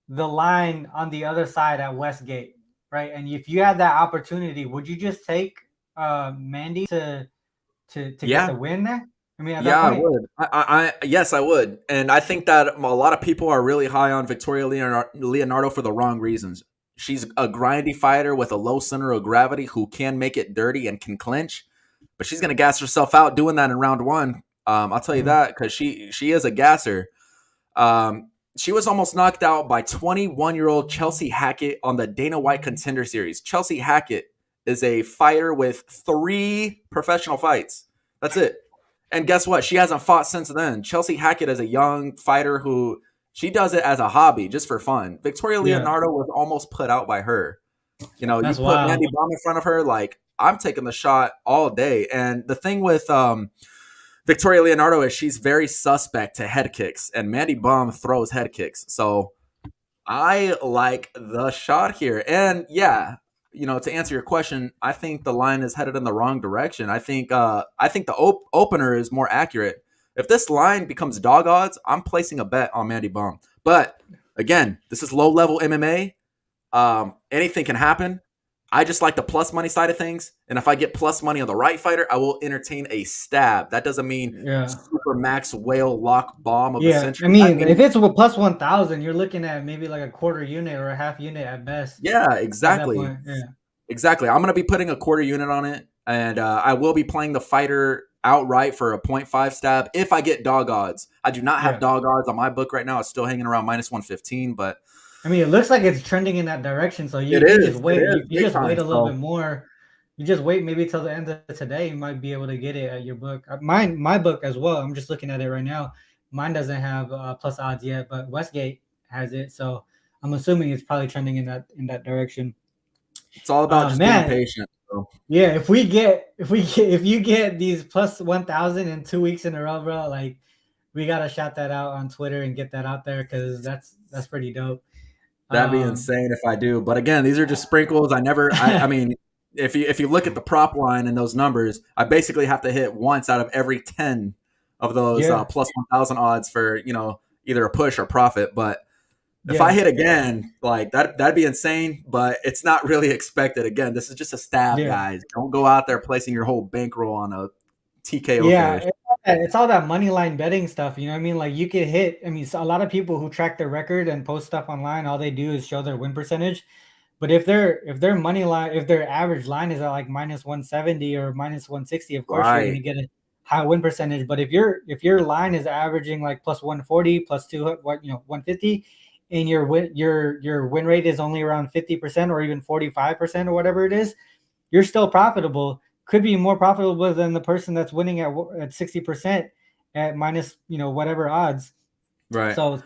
the line on the other side at Westgate, right? And if you had that opportunity, would you just take Mandy to get the win there? I mean, I would. Yes, I would. And I think that a lot of people are really high on Victoria Leonardo for the wrong reasons. She's a grindy fighter with a low center of gravity who can make it dirty and can clinch, but she's going to gas herself out doing that in round one. I'll tell you that because she is a gasser. She was almost knocked out by 21-year-old Chelsea Hackett on the Dana White Contender Series. Chelsea Hackett is a fighter with 3 professional fights. That's it. And guess what? She hasn't fought since then. Chelsea Hackett is a young fighter who she does it as a hobby, just for fun. Victoria Leonardo was almost put out by her. You put Mandy Baum in front of her, I'm taking the shot all day. And the thing with Victoria Leonardo is she's very suspect to head kicks, and Mandy Baum throws head kicks. So I like the shot here. And to answer your question, I think the line is headed in the wrong direction. I think the opener is more accurate. If this line becomes dog odds, I'm placing a bet on Mandy Baum. But again, this is low level MMA. Anything can happen. I just like the plus money side of things. And if I get plus money on the right fighter, I will entertain a stab. That doesn't mean super max whale lock bomb of the century. I mean, if it's with plus 1,000, you're looking at maybe like a quarter unit or a half unit at best. Yeah, exactly. Exactly. I'm going to be putting a quarter unit on it. And I will be playing the fighter outright for a 0.5 stab if I get dog odds. I do not have dog odds on my book right now. It's still hanging around minus 115, but I mean, it looks like it's trending in that direction. So you just wait. You just wait a little bit more. You just wait maybe till the end of today. You might be able to get it at your book. My book as well. I'm just looking at it right now. Mine doesn't have plus odds yet, but Westgate has it. So I'm assuming it's probably trending in that direction. It's all about just being patient. Bro. Yeah, if you get these plus 1,000 in 2 weeks in a row, bro, we gotta shout that out on Twitter and get that out there because that's pretty dope. That'd be insane if I do. But again, these are just sprinkles. I mean, if you look at the prop line and those numbers, I basically have to hit once out of every 10 of those Yeah, plus 1,000 odds for, either a push or profit. But if I yeah, hit again, like that'd be insane, but it's not really expected. Again, this is just a stab, yeah. guys. Don't go out there placing your whole bankroll on a TKO Yeah, finish. it's all that money line betting stuff. You know what I mean? Like you could hit. I mean, so a lot of people who track their record and post stuff online, all they do is show their win percentage. But if their money line, if their average line is at like minus 170 or minus 160, of course you're gonna Right, get a high win percentage. But if your line is averaging like plus 140, plus 150, and your win rate is only around 50% or even 45% or whatever it is, you're still profitable. Could be more profitable than the person that's winning at 60% at minus whatever odds. right. So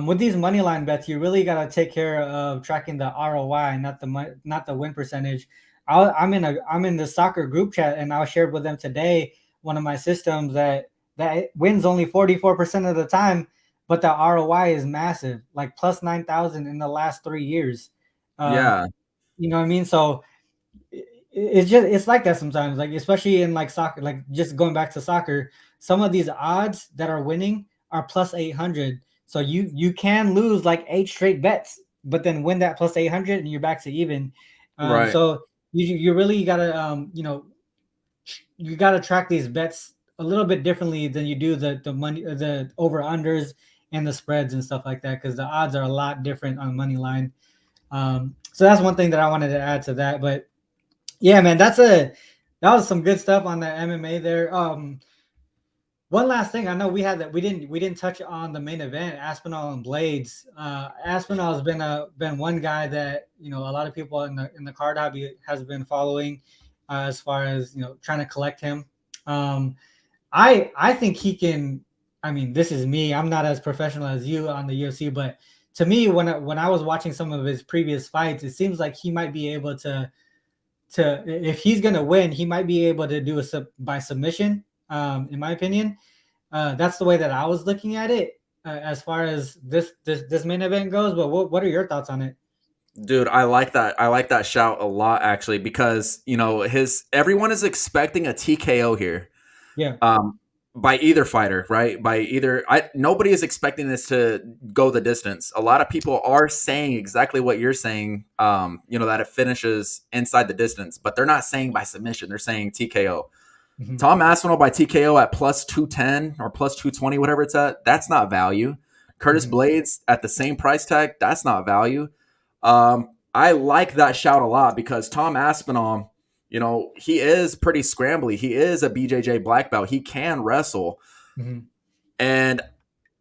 with these money line bets, you really got to take care of tracking the ROI, not the win percentage. I'm in the soccer group chat, and I shared with them today one of my systems that wins only 44% of the time, but the ROI is massive, like plus 9,000 in the last 3 years. Um, Yeah, you know what I mean? So it's like that sometimes, like especially in like soccer, like just going back to soccer, some of these odds that are winning are plus 800, so you can lose like 8 straight bets but then win that plus 800 and you're back to even. right. So you really gotta you gotta track these bets a little bit differently than you do the money, the over unders and the spreads and stuff like that, because the odds are a lot different on money line. So that's one thing that I wanted to add to that. But yeah, man, that was some good stuff on the MMA there. One last thing, I know we didn't touch on the main event, Aspinall and Blades. Aspinall has been one guy that a lot of people in the card hobby has been following, as far as trying to collect him. Um, I think he can. I mean, this is me. I'm not as professional as you on the UFC, but to me, when I was watching some of his previous fights, it seems like he might be able to if he's gonna win, he might be able to do by submission. In my opinion, that's the way that I was looking at it, as far as this main event goes. But what are your thoughts on it? Dude, I like that. I like that shout a lot actually because, his everyone is expecting a TKO here. Yeah. Um by either fighter, right? By either nobody is expecting this to go the distance. A lot of people are saying exactly what you're saying, that it finishes inside the distance, but they're not saying by submission. They're saying TKO. Mhm. Tom Aspinall by TKO at plus 210 or plus 220, whatever it's at, that's not value. Curtis Mhm. Blades at the same price tag, that's not value. I like that shout a lot because Tom Aspinall, he is pretty scrambly. He is a BJJ black belt. He can wrestle. Mhm. And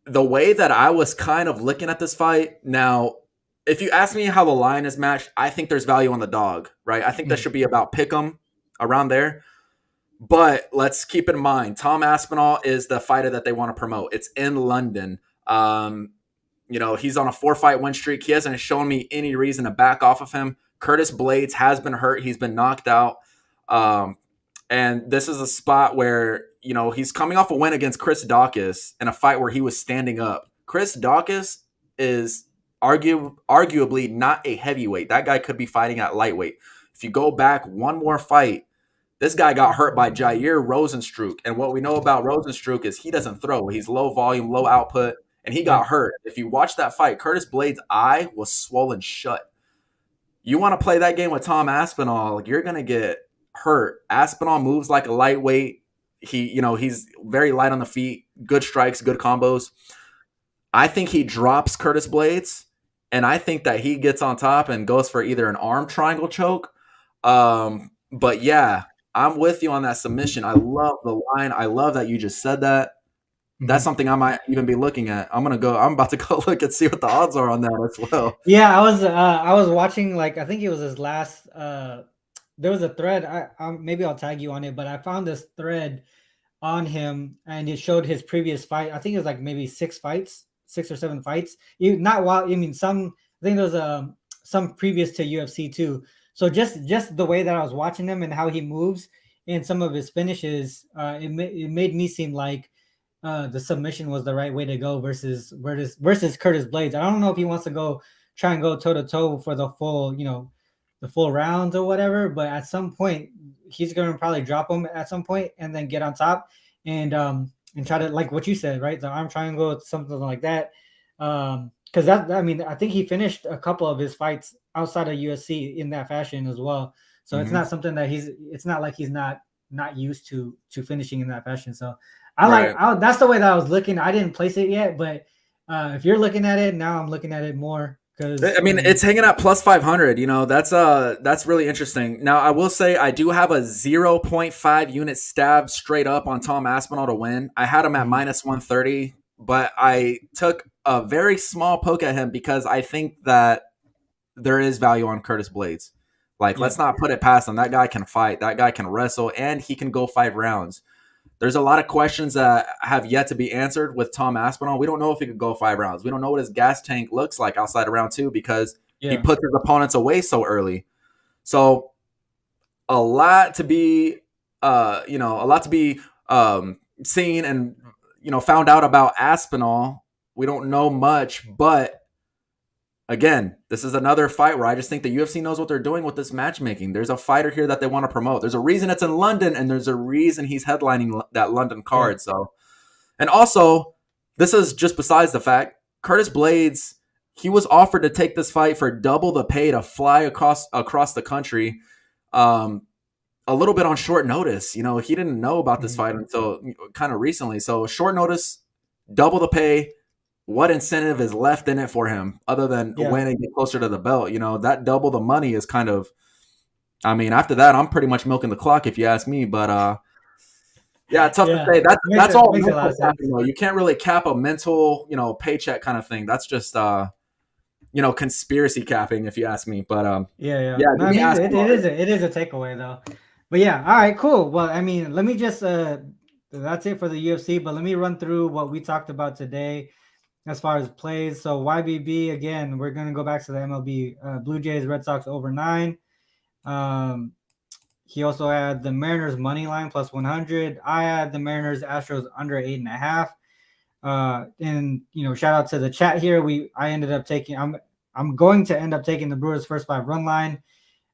the way that I was kind of looking at this fight, now, if you ask me how the line is matched, I think there's value on the dog, right? I think that Mhm. should be about pick 'em around there. But let's keep in mind, Tom Aspinall is the fighter that they want to promote. It's in London. He's on a 4-fight win streak. He hasn't shown me any reason to back off of him. Curtis Blades has been hurt. He's been knocked out. And this is a spot where, he's coming off a win against Chris Daukaus in a fight where he was standing up. Chris Daukaus is arguably not a heavyweight. That guy could be fighting at lightweight. If you go back one more fight, this guy got hurt by Jair Rosenstruck. And what we know about Rosenstruck is he doesn't throw. He's low volume, low output, and he Yeah. got hurt. If you watch that fight, Curtis Blades' eye was swollen shut. You want to play that game with Tom Aspinall, you're going to get hurt. Aspinall moves like a lightweight. He's very light on the feet, good strikes, good combos. I think he drops Curtis Blades, and I think that he gets on top and goes for either an arm triangle choke. But yeah, I'm with you on that submission. I love the line. I love that you just said that. That's Mhm. something I might even be looking at. I'm about to go look and see what the odds are on that as well. Yeah, I was watching, like, I think it was his last there was a thread. Maybe I'll tag you on it, but I found this thread on him and it showed his previous fight. I think it was like maybe 6 fights, 6 or 7 fights. Not while I mean some I think there was some previous to UFC too. So just the way that I was watching him and how he moves and some of his finishes, it made me seem like the submission was the right way to go versus Curtis Blades. I don't know if he wants to go try and go toe to toe for the full, the full rounds or whatever. But at some point, he's going to probably drop him at some point and then get on top and try to, like what you said, right? The arm triangle, something like that. Because I think he finished a couple of his fights outside of USC in that fashion as well. So it's not something that it's not like he's not used to finishing in that fashion. So that's the way that I was looking. I didn't place it yet, but if you're looking at it now, I'm looking at it more. I mean, it's hanging at plus 500. That's really interesting. Now, I will say I do have a 0.5 unit stab straight up on Tom Aspinall to win. I had him at minus 130, but I took a very small poke at him because I think that there is value on Curtis Blades. Let's not put it past him. That guy can fight. That guy can wrestle, and he can go 5 rounds. There's a lot of questions that have yet to be answered with Tom Aspinall. We don't know if he could go 5 rounds. We don't know what his gas tank looks like outside of round 2 because he puts his opponents away so early. So a lot to be, seen and, found out about Aspinall. We don't know much, but again, this is another fight where I just think the UFC knows what they're doing with this matchmaking. There's a fighter here that they want to promote. There's a reason it's in London, and there's a reason he's headlining that London card. Yeah. So, and also, this is just besides the fact, Curtis Blades, he was offered to take this fight for double the pay to fly across the country, a little bit on short notice. He didn't know about this fight until kind of recently. So, short notice, double the pay. What incentive is left in it for him other than win and get closer to the belt? That double the money is kind of, after that, I'm pretty much milking the clock if you ask me, but tough to say. That's all mental capping, though. You can't really cap a mental, paycheck kind of thing. That's just, conspiracy capping if you ask me, but it is a takeaway though, but yeah. All right, cool. Well, let me just, that's it for the UFC, but let me run through what we talked about today. As far as plays, so YBB, again, we're going to go back to the MLB. Blue Jays, Red Sox over 9. He also had the Mariners money line plus 100. I had the Mariners Astros under 8.5. And shout out to the chat here. I ended up taking. I'm going to end up taking the Brewers first 5 run line.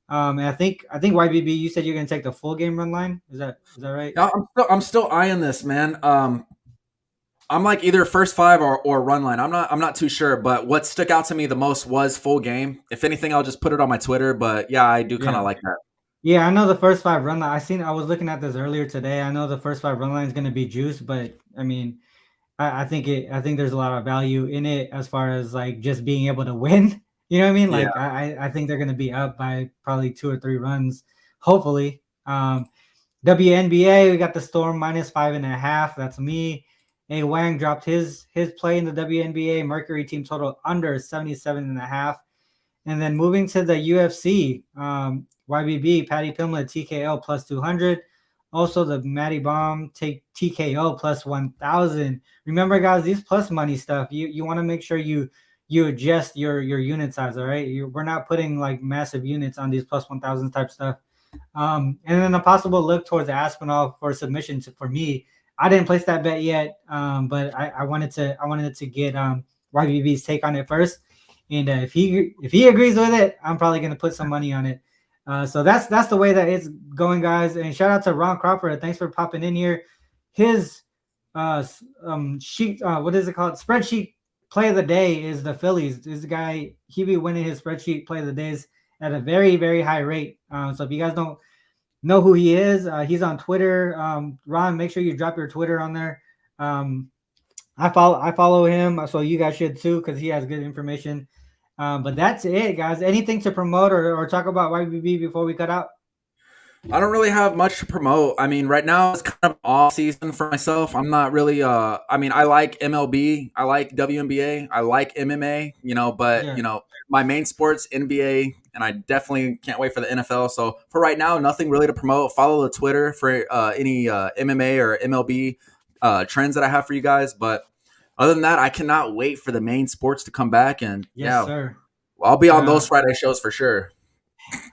And I think YBB, you said you're going to take the full game run line. Is that right? Yeah, I'm still eyeing this, man. I'm like either first 5 or run line. I'm not too sure, but what stuck out to me the most was full game. If anything, I'll just put it on my Twitter, but yeah, I do kind of like that. Yeah, I know the first 5 run line. I was looking at this earlier today. I know the first 5 run line is going to be juice, but I think there's a lot of value in it as far as like just being able to win. You know what I mean? Like I think they're going to be up by probably 2 or 3 runs, hopefully. WNBA, we got the Storm minus 5.5. That's me. A Wang dropped his play in the WNBA. Mercury team total under 77.5. And then moving to the UFC, YBB, Patty Pimlet, TKO plus 200. Also, the Matty Bomb take TKO plus 1,000. Remember, guys, these plus money stuff, you want to make sure you adjust your unit size, all right? We're not putting like massive units on these plus 1,000 type stuff. And then a possible look towards Aspinall for submissions for me. I didn't place that bet yet, but I wanted to get YBB's take on it first, and if he agrees with it, I'm probably gonna put some money on it. So that's the way that it's going, guys. And shout out to Ron Crawford. Thanks for popping in here. His sheet, what is it called? Spreadsheet play of the day is the Phillies. This guy, he be winning his spreadsheet play of the days at a very, very high rate. So if you guys don't know who he is, he's on Twitter. Ron, make sure you drop your Twitter on there. I follow him, so you guys should too, because he has good information. But that's it, guys. Anything to promote or talk about YBB before we cut out? I don't really have much to promote. Right now it's kind of off season for myself. I'm not really I like MLB, I like WNBA, I like MMA, but my main sports NBA, and I definitely can't wait for the NFL. So for right now, nothing really to promote. Follow the Twitter for any MMA or MLB trends that I have for you guys. But other than that, I cannot wait for the main sports to come back. And sir. I'll be on those Friday shows for sure.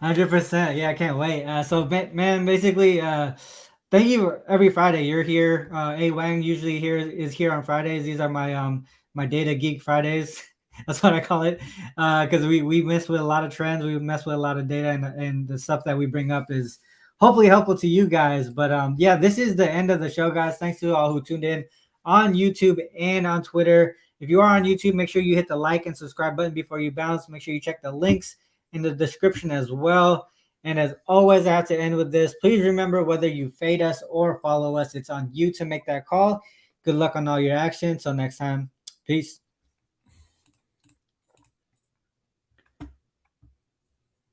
100%. Yeah, I can't wait. So, man, basically, thank you every Friday. You're here. A Wang usually is here on Fridays. These are my my Data Geek Fridays. That's what I call it, because we mess with a lot of trends, we mess with a lot of data, and the stuff that we bring up is hopefully helpful to you guys. But yeah, this is the end of the show, guys. Thanks to all who tuned in on YouTube and on Twitter. If you are on YouTube, make sure you hit the like and subscribe button before you bounce. Make sure you check the links in the description as well. And as always, I have to end with this. Please remember, whether you fade us or follow us, it's on you to make that call. Good luck on all your actions. Till next time, peace.